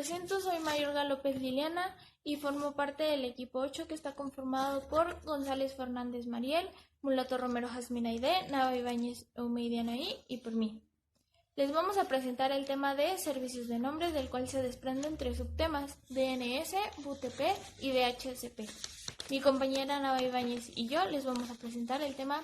presento, soy Mayorga López Liliana y formo parte del equipo 8 que está conformado por González Fernández Mariel, Mulato Romero Jazmín Aide, Nava Ibáñez Eumeidianaí y por mí. Les vamos a presentar el tema de servicios de nombres, del cual se desprenden 3 subtemas: DNS, BUTP y DHCP. Mi compañera Nava Ibáñez y yo les vamos a presentar el tema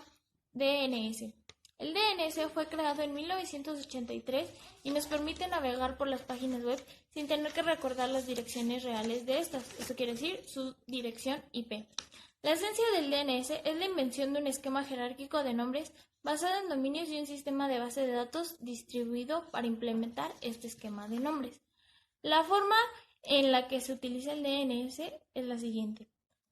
DNS. El DNS fue creado en 1983 y nos permite navegar por las páginas web sin tener que recordar las direcciones reales de estas, eso quiere decir su dirección IP. La esencia del DNS es la invención de un esquema jerárquico de nombres basado en dominios y un sistema de base de datos distribuido para implementar este esquema de nombres. La forma en la que se utiliza el DNS es la siguiente.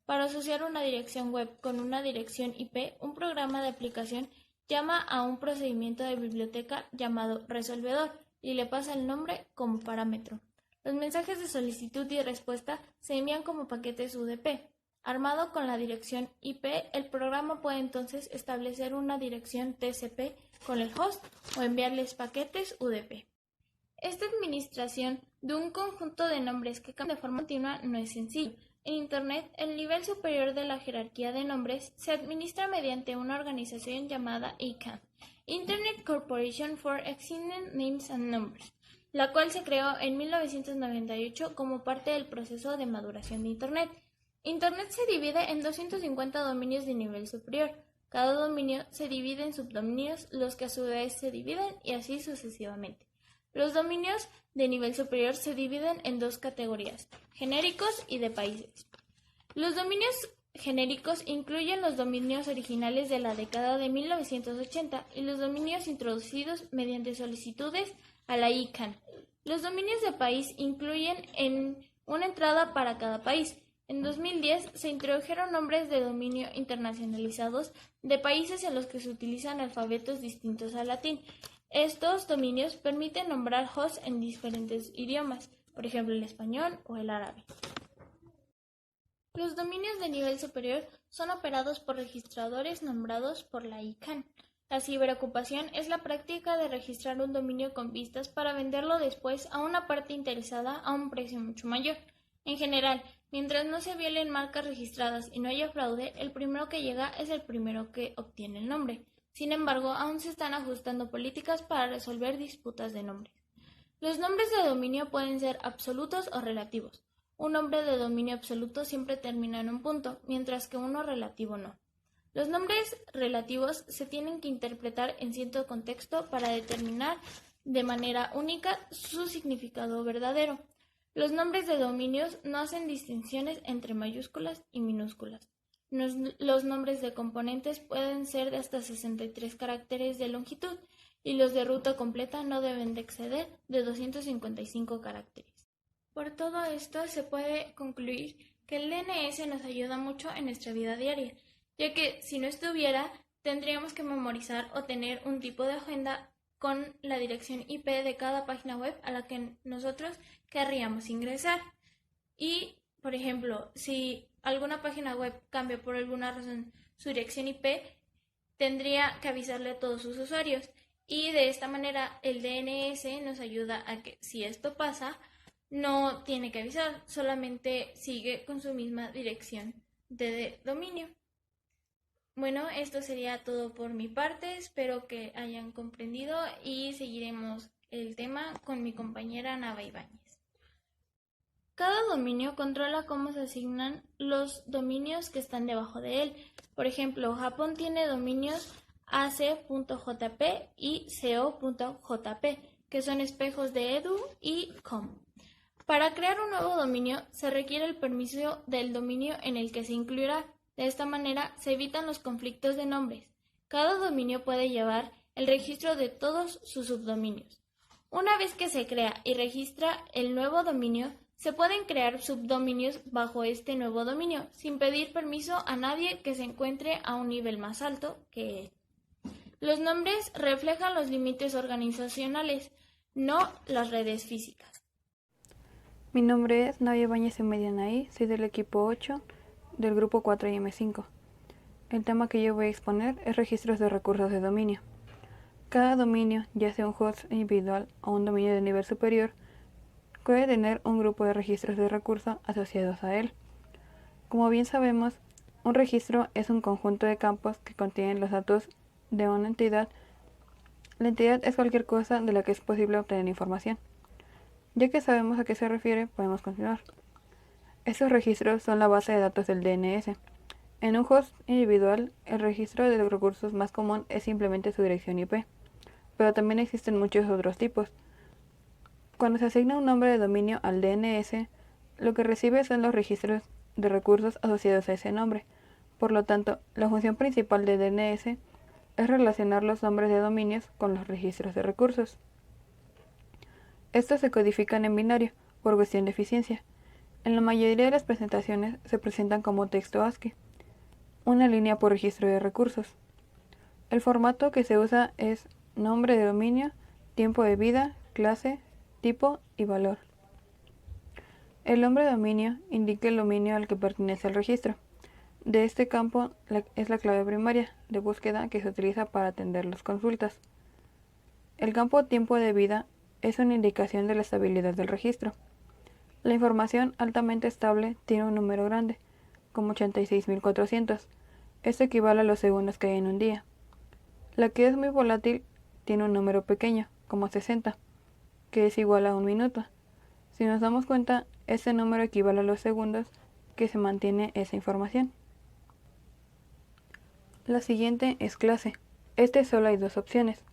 Para asociar una dirección web con una dirección IP, un programa de aplicación llama a un procedimiento de biblioteca llamado resolvedor y le pasa el nombre como parámetro. Los mensajes de solicitud y respuesta se envían como paquetes UDP. Armado con la dirección IP, el programa puede entonces establecer una dirección TCP con el host o enviarles paquetes UDP. Esta administración de un conjunto de nombres que cambian de forma continua no es sencillo. En Internet, el nivel superior de la jerarquía de nombres se administra mediante una organización llamada ICANN, Internet Corporation for Assigned Names and Numbers, la cual se creó en 1998 como parte del proceso de maduración de Internet. Internet se divide en 250 dominios de nivel superior. Cada dominio se divide en subdominios, los que a su vez se dividen y así sucesivamente. Los dominios de nivel superior se dividen en 2 categorías, genéricos y de países. Los dominios genéricos incluyen los dominios originales de la década de 1980 y los dominios introducidos mediante solicitudes a la ICANN. Los dominios de país incluyen una entrada para cada país. En 2010 se introdujeron nombres de dominio internacionalizados de países en los que se utilizan alfabetos distintos al latín. Estos dominios permiten nombrar hosts en diferentes idiomas, por ejemplo el español o el árabe. Los dominios de nivel superior son operados por registradores nombrados por la ICANN. La ciberocupación es la práctica de registrar un dominio con vistas para venderlo después a una parte interesada a un precio mucho mayor. En general, mientras no se violen marcas registradas y no haya fraude, el primero que llega es el primero que obtiene el nombre. Sin embargo, aún se están ajustando políticas para resolver disputas de nombres. Los nombres de dominio pueden ser absolutos o relativos. Un nombre de dominio absoluto siempre termina en un punto, mientras que uno relativo no. Los nombres relativos se tienen que interpretar en cierto contexto para determinar de manera única su significado verdadero. Los nombres de dominios no hacen distinciones entre mayúsculas y minúsculas. Los nombres de componentes pueden ser de hasta 63 caracteres de longitud y los de ruta completa no deben de exceder de 255 caracteres. Por todo esto se puede concluir que el DNS nos ayuda mucho en nuestra vida diaria, ya que si no estuviera tendríamos que memorizar o tener un tipo de agenda con la dirección IP de cada página web a la que nosotros querríamos ingresar. Y, por ejemplo, si alguna página web cambia por alguna razón su dirección IP, tendría que avisarle a todos sus usuarios. Y de esta manera el DNS nos ayuda a que si esto pasa, no tiene que avisar, solamente sigue con su misma dirección de dominio. Bueno, esto sería todo por mi parte, espero que hayan comprendido y seguiremos el tema con mi compañera Nava Ibáñez. Cada dominio controla cómo se asignan los dominios que están debajo de él. Por ejemplo, Japón tiene dominios ac.jp y co.jp, que son espejos de edu y com. Para crear un nuevo dominio se requiere el permiso del dominio en el que se incluirá. De esta manera se evitan los conflictos de nombres. Cada dominio puede llevar el registro de todos sus subdominios. Una vez que se crea y registra el nuevo dominio, se pueden crear subdominios bajo este nuevo dominio sin pedir permiso a nadie que se encuentre a un nivel más alto que él. Los nombres reflejan los límites organizacionales, no las redes físicas. Mi nombre es Nava Ibáñez Eumeidianaí, soy del equipo 8 del grupo 4 y M5. El tema que yo voy a exponer es registros de recursos de dominio. Cada dominio, ya sea un host individual o un dominio de nivel superior, puede tener un grupo de registros de recursos asociados a él. Como bien sabemos, un registro es un conjunto de campos que contienen los datos de una entidad. La entidad es cualquier cosa de la que es posible obtener información. Ya que sabemos a qué se refiere, podemos continuar. Estos registros son la base de datos del DNS. En un host individual, el registro de los recursos más común es simplemente su dirección IP, pero también existen muchos otros tipos. Cuando se asigna un nombre de dominio al DNS, lo que recibe son los registros de recursos asociados a ese nombre. Por lo tanto, la función principal de DNS es relacionar los nombres de dominios con los registros de recursos. Estos se codifican en binario, por cuestión de eficiencia. En la mayoría de las presentaciones se presentan como texto ASCII, una línea por registro de recursos. El formato que se usa es nombre de dominio, tiempo de vida, clase, tipo y valor. El nombre de dominio indica el dominio al que pertenece el registro. De este campo es la clave primaria de búsqueda que se utiliza para atender las consultas. El campo tiempo de vida es una indicación de la estabilidad del registro. La información altamente estable tiene un número grande, como 86.400. Esto equivale a los segundos que hay en un día. La que es muy volátil tiene un número pequeño, como 60, que es igual a un minuto. Si nos damos cuenta, este número equivale a los segundos que se mantiene esa información. La siguiente es clase. Solo hay dos opciones: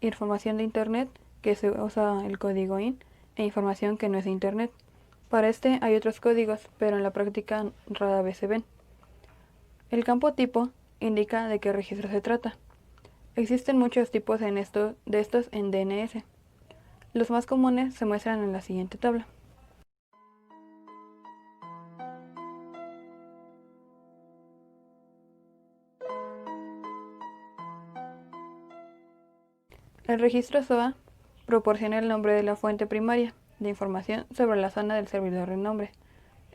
información de Internet, que se usa el código IN, e información que no es de Internet. Para hay otros códigos, pero en la práctica rara vez se ven. El campo tipo indica de qué registro se trata. Existen muchos tipos de estos en DNS. Los más comunes se muestran en la siguiente tabla. El registro SOA proporciona el nombre de la fuente primaria de información sobre la zona del servidor de nombre.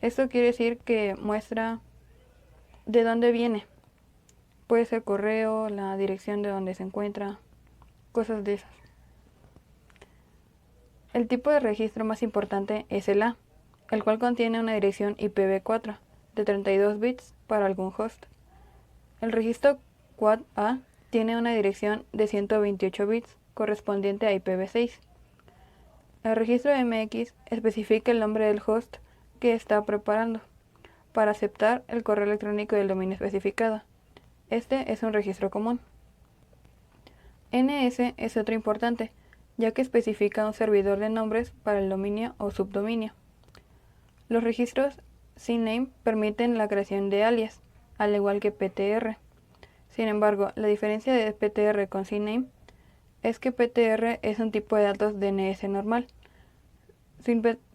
Esto quiere decir que muestra de dónde viene. Puede ser correo, la dirección de donde se encuentra, cosas de esas. El tipo de registro más importante es el A, el cual contiene una dirección IPv4 de 32 bits para algún host. El registro Quad A tiene una dirección de 128 bits correspondiente a IPv6. El registro MX especifica el nombre del host que está preparando para aceptar el correo electrónico del dominio especificado. Este es un registro común. NS es otro importante, ya que especifica un servidor de nombres para el dominio o subdominio. Los registros CNAME permiten la creación de alias, al igual que PTR. Sin embargo, la diferencia de PTR con CNAME es que PTR es un tipo de datos DNS normal.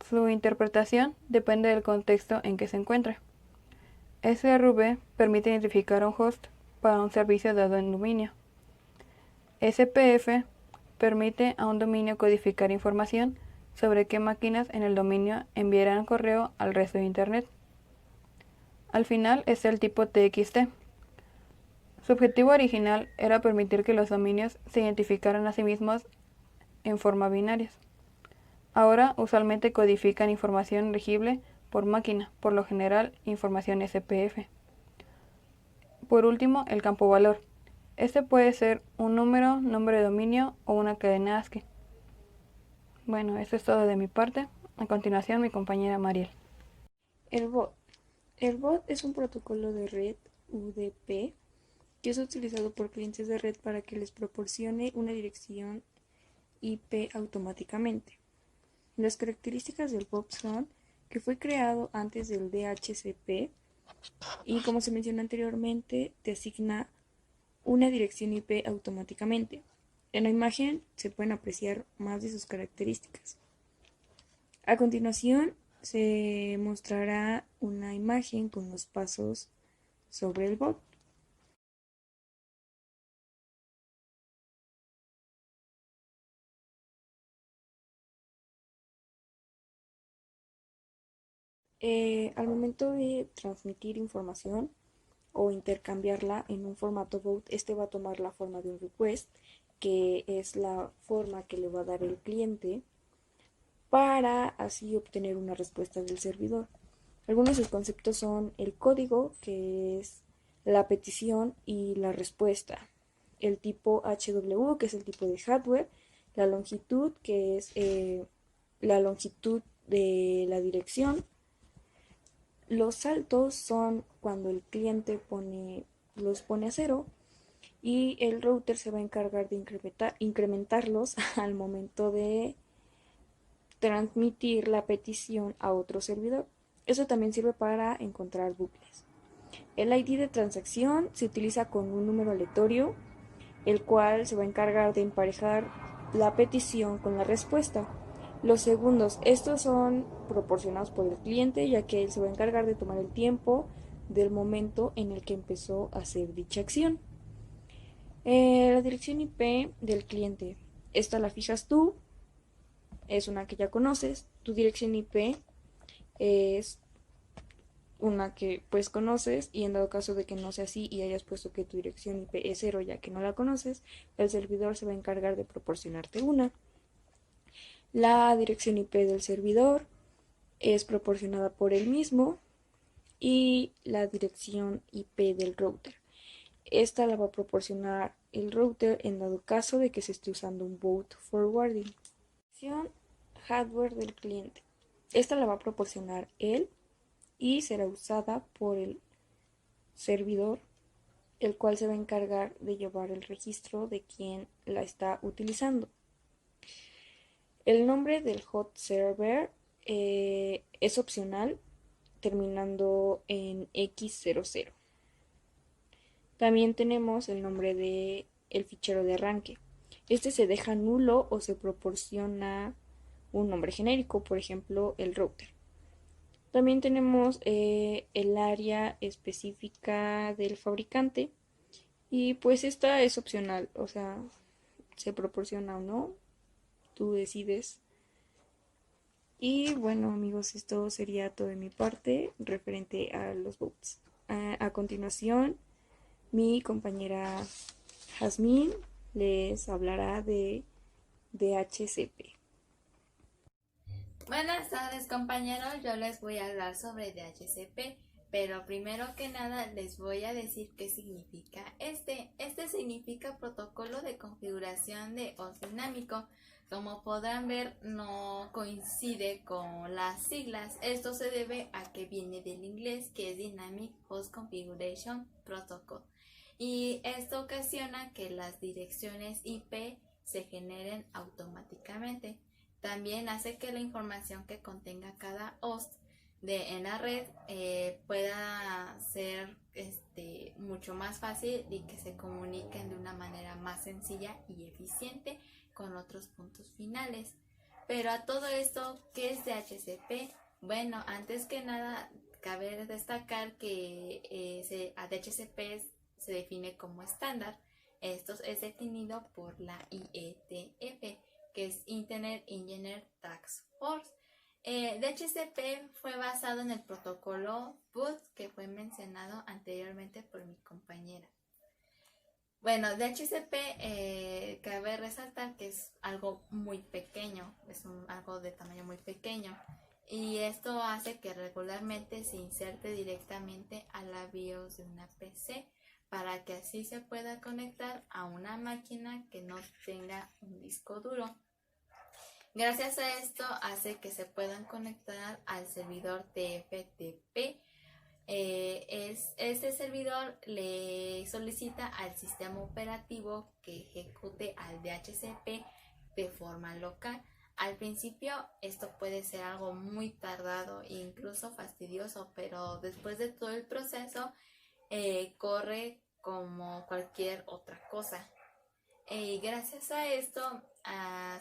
Su interpretación depende del contexto en que se encuentre. SRV permite identificar un host para un servicio dado en dominio. SPF permite a un dominio codificar información sobre qué máquinas en el dominio enviarán correo al resto de Internet. Al final está el tipo TXT. Su objetivo original era permitir que los dominios se identificaran a sí mismos en forma binaria. Ahora usualmente codifican información legible por máquina, por lo general información SPF. Por último, el campo valor. Este puede ser un número, nombre de dominio o una cadena ASCII. Bueno, eso es todo de mi parte. A continuación, mi compañera Mariel. El bot. El bot es un protocolo de red UDP que es utilizado por clientes de red para que les proporcione una dirección IP automáticamente. Las características del bot son que fue creado antes del DHCP y, como se mencionó anteriormente, te asigna una dirección IP automáticamente. En la imagen se pueden apreciar más de sus características. A continuación se mostrará una imagen con los pasos sobre el bot. Al momento de transmitir información o intercambiarla en un formato bot, este va a tomar la forma de un request, que es la forma que le va a dar el cliente para así obtener una respuesta del servidor. Algunos de sus conceptos son el código, que es la petición y la respuesta, el tipo HW, que es el tipo de hardware, la longitud, que es la longitud de la dirección. Los saltos son cuando el cliente los pone a cero, y el router se va a encargar de incrementarlos al momento de transmitir la petición a otro servidor. Eso también sirve para encontrar bucles. El ID de transacción se utiliza con un número aleatorio, el cual se va a encargar de emparejar la petición con la respuesta. Los segundos, estos son proporcionados por el cliente, ya que él se va a encargar de tomar el tiempo del momento en el que empezó a hacer dicha acción. La dirección IP del cliente, esta la fijas tú, es una que ya conoces. Tu dirección IP es una que pues conoces, y en dado caso de que no sea así y hayas puesto que tu dirección IP es 0 ya que no la conoces, el servidor se va a encargar de proporcionarte una. La dirección IP del servidor es proporcionada por él mismo, y la dirección IP del router, esta la va a proporcionar el router en dado caso de que se esté usando un boot forwarding. Dirección hardware del cliente, esta la va a proporcionar él y será usada por el servidor, el cual se va a encargar de llevar el registro de quien la está utilizando. El nombre del hot server es opcional, terminando en X00. También tenemos el nombre de el fichero de arranque. Este se deja nulo o se proporciona un nombre genérico, por ejemplo, el router. También tenemos el área específica del fabricante, y pues esta es opcional, o sea, se proporciona o no, tú decides. Y bueno, amigos, esto sería todo de mi parte referente a los bots. A continuación, mi compañera Jazmín les hablará de DHCP. Buenas tardes, compañeros, yo les voy a hablar sobre DHCP, pero primero que nada les voy a decir qué significa este. Este significa protocolo de configuración de host dinámico. Como podrán ver, no coincide con las siglas. Esto se debe a que viene del inglés, que es Dynamic Host Configuration Protocol, y esto ocasiona que las direcciones IP se generen automáticamente. También hace que la información que contenga cada host en la red pueda ser mucho más fácil y que se comuniquen de una manera más sencilla y eficiente con otros puntos finales. Pero a todo esto, ¿qué es DHCP? Bueno, antes que nada, cabe destacar que DHCP se define como estándar. Esto es definido por la IETF, que es Internet Engineer Task Force. DHCP fue basado en el protocolo BOOT, que fue mencionado anteriormente por mi compañera. Bueno, DHCP cabe resaltar que es algo muy pequeño, algo de tamaño muy pequeño, y esto hace que regularmente se inserte directamente a la BIOS de una PC, para que así se pueda conectar a una máquina que no tenga un disco duro. Gracias a esto hace que se puedan conectar al servidor TFTP. Este servidor le solicita al sistema operativo que ejecute al DHCP de forma local. Al principio esto puede ser algo muy tardado e incluso fastidioso, pero después de todo el proceso corre como cualquier otra cosa. Gracias a esto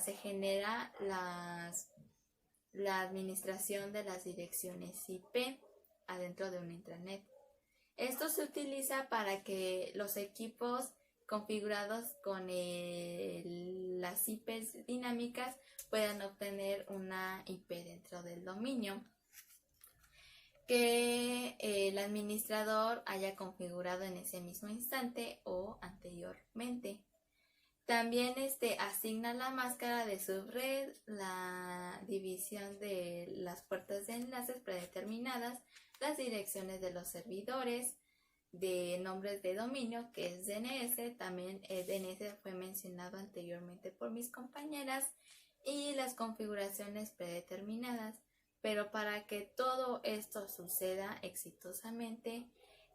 se genera la administración de las direcciones IP adentro de un intranet. Esto se utiliza para que los equipos configurados con las IPs dinámicas puedan obtener una IP dentro del dominio que el administrador haya configurado en ese mismo instante o anteriormente. También asigna la máscara de subred, la división de las puertas de enlaces predeterminadas, las direcciones de los servidores, de nombres de dominio, que es DNS. También DNS fue mencionado anteriormente por mis compañeras, y las configuraciones predeterminadas. Pero para que todo esto suceda exitosamente,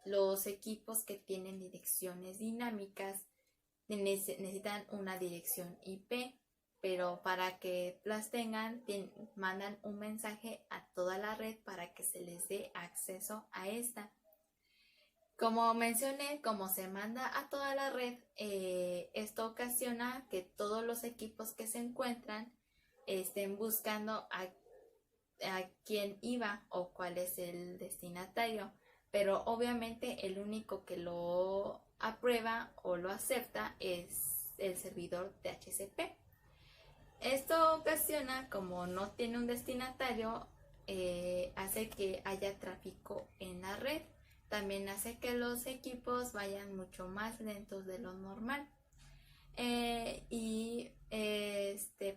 los equipos que tienen direcciones dinámicas necesitan una dirección IP, pero para que las tengan, mandan un mensaje a toda la red para que se les dé acceso a esta. Como mencioné, como se manda a toda la red, esto ocasiona que todos los equipos que se encuentran estén buscando a quién iba o cuál es el destinatario, pero obviamente el único que lo aprueba o lo acepta es el servidor DHCP. Esto ocasiona, como no tiene un destinatario, hace que haya tráfico en la red. También hace que los equipos vayan mucho más lentos de lo normal.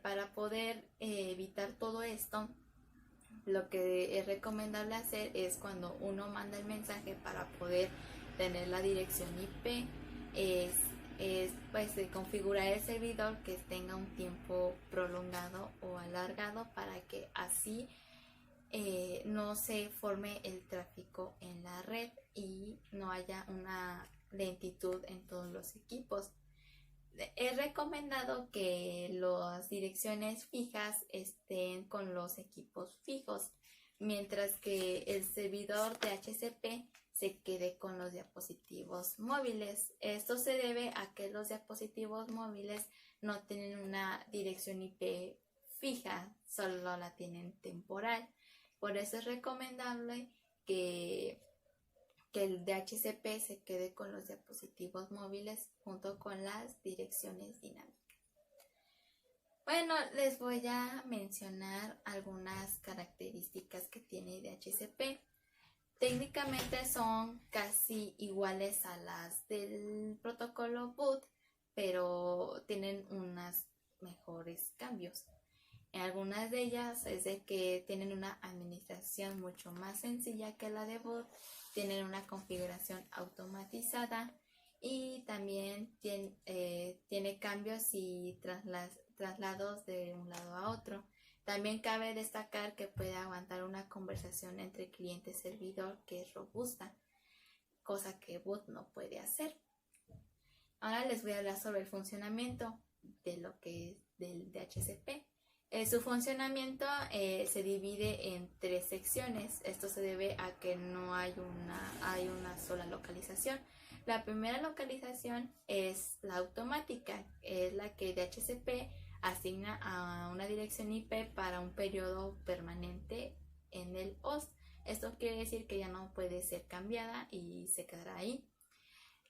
Para poder evitar todo esto, lo que es recomendable hacer es, cuando uno manda el mensaje para poder tener la dirección IP, pues de configurar el servidor que tenga un tiempo prolongado o alargado, para que así no se forme el tráfico en la red y no haya una lentitud en todos los equipos. Es recomendado que las direcciones fijas estén con los equipos fijos, mientras que el servidor DHCP se quede con los dispositivos móviles. Esto se debe a que los dispositivos móviles no tienen una dirección IP fija, solo la tienen temporal. Por eso es recomendable que el DHCP se quede con los dispositivos móviles junto con las direcciones dinámicas. Bueno, les voy a mencionar algunas características que tiene DHCP. Técnicamente son casi iguales a las del protocolo boot, pero tienen unos mejores cambios. Algunas de ellas es de que tienen una administración mucho más sencilla que la de boot, tienen una configuración automatizada, y también tiene cambios y traslados de un lado a otro. También cabe destacar que puede aguantar una conversación entre cliente y servidor que es robusta, cosa que boot no puede hacer. Ahora les voy a hablar sobre el funcionamiento de lo que es del DHCP. Su funcionamiento se divide en 3 secciones. Esto se debe a que no hay una sola localización. La primera localización es la automática, es la que DHCP asigna a una dirección IP para un periodo permanente en el host. Esto quiere decir que ya no puede ser cambiada y se quedará ahí.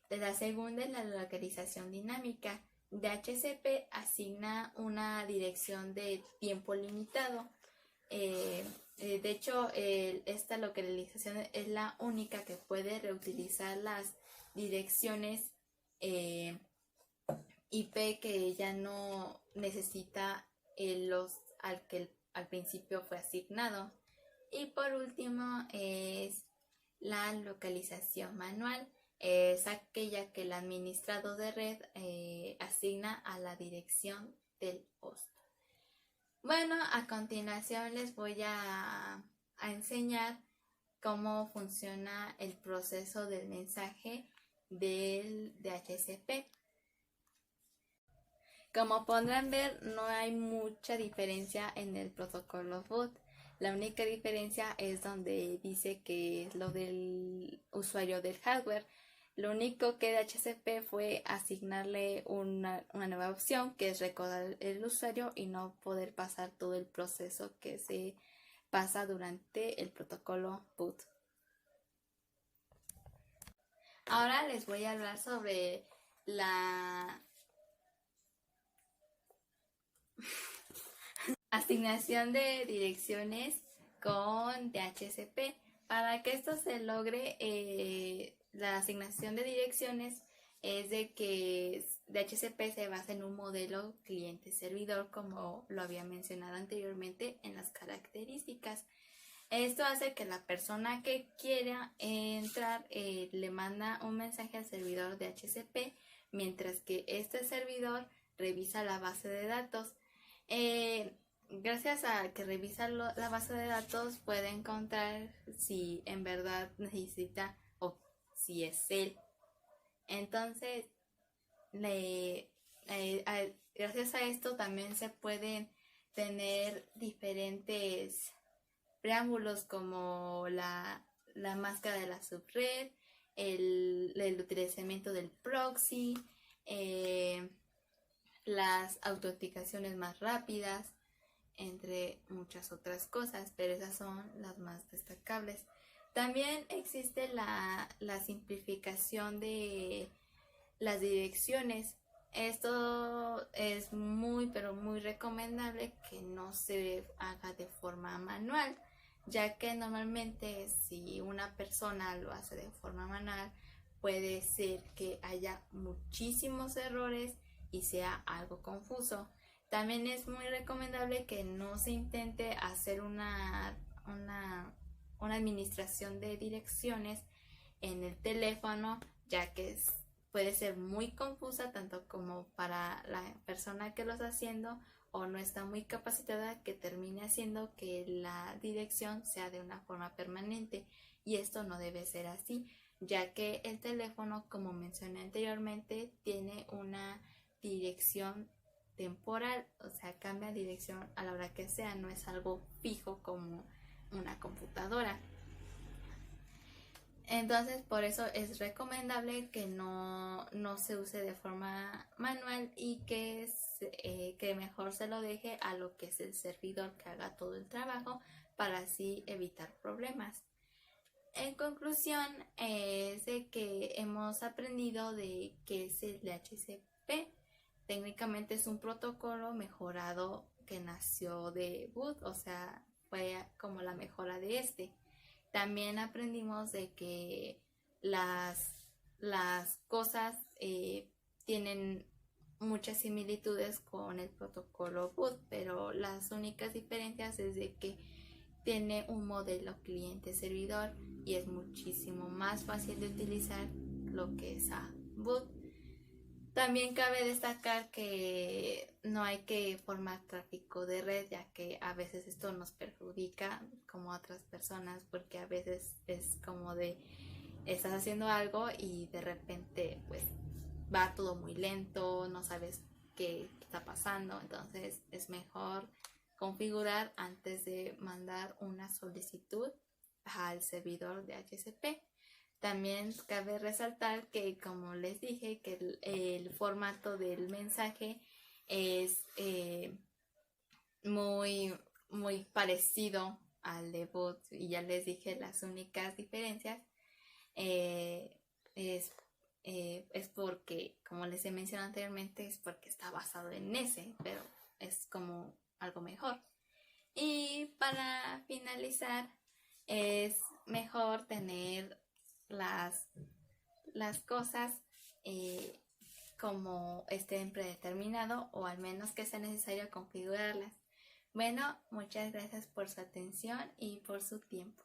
La segunda es la localización dinámica. DHCP asigna una dirección de tiempo limitado. De hecho, esta localización es la única que puede reutilizar las direcciones IP que ya no necesita al que al principio fue asignado. Y por último es la localización manual. Es aquella que el administrador de red asigna a la dirección del host. Bueno, a continuación les voy a enseñar cómo funciona el proceso del mensaje del DHCP. Como podrán ver, no hay mucha diferencia en el protocolo boot. La única diferencia es donde dice que es lo del usuario del hardware. Lo único que DHCP fue asignarle una nueva opción, que es recordar el usuario y no poder pasar todo el proceso que se pasa durante el protocolo boot. Ahora les voy a hablar sobre la asignación de direcciones con DHCP. Para que esto se logre, la asignación de direcciones es de que DHCP se basa en un modelo cliente-servidor, como lo había mencionado anteriormente en las características. Esto hace que la persona que quiera entrar le manda un mensaje al servidor de DHCP, mientras que este servidor revisa la base de datos. Gracias a que revisa la base de datos, puede encontrar si en verdad necesita o si es él. Entonces, gracias a esto también se pueden tener diferentes preámbulos, como la máscara de la subred, el utilizamiento del proxy, las autenticaciones más rápidas, entre muchas otras cosas, pero esas son las más destacables. También existe la simplificación de las direcciones. Esto es muy, pero muy recomendable que no se haga de forma manual, ya que normalmente si una persona lo hace de forma manual, puede ser que haya muchísimos errores y sea algo confuso. También es muy recomendable que no se intente hacer una administración de direcciones en el teléfono, ya que puede ser muy confusa tanto como para la persona que lo está haciendo, o no está muy capacitada, que termine haciendo que la dirección sea de una forma permanente, y esto no debe ser así, ya que el teléfono, como mencioné anteriormente, tiene una dirección temporal, o sea, cambia dirección a la hora que sea, no es algo fijo como una computadora. Entonces, por eso es recomendable que no se use de forma manual, y que mejor se lo deje a lo que es el servidor, que haga todo el trabajo, para así evitar problemas. En conclusión, es de que hemos aprendido de qué es el DHCP. Técnicamente es un protocolo mejorado que nació de boot, o sea, fue como la mejora de este. También aprendimos de que las cosas tienen muchas similitudes con el protocolo boot, pero las únicas diferencias es de que tiene un modelo cliente-servidor y es muchísimo más fácil de utilizar lo que es a boot. También cabe destacar que no hay que formar tráfico de red, ya que a veces esto nos perjudica como a otras personas, porque a veces es como de estás haciendo algo y de repente pues va todo muy lento, no sabes qué está pasando. Entonces es mejor configurar antes de mandar una solicitud al servidor de DHCP. También cabe resaltar que, como les dije, que el formato del mensaje es muy, muy parecido al de bot, y ya les dije las únicas diferencias. Es porque, como les he mencionado anteriormente, es porque está basado en ese, pero es como algo mejor. Y para finalizar, es mejor tener las cosas como estén predeterminado, o al menos que sea necesario configurarlas. Bueno, muchas gracias por su atención y por su tiempo.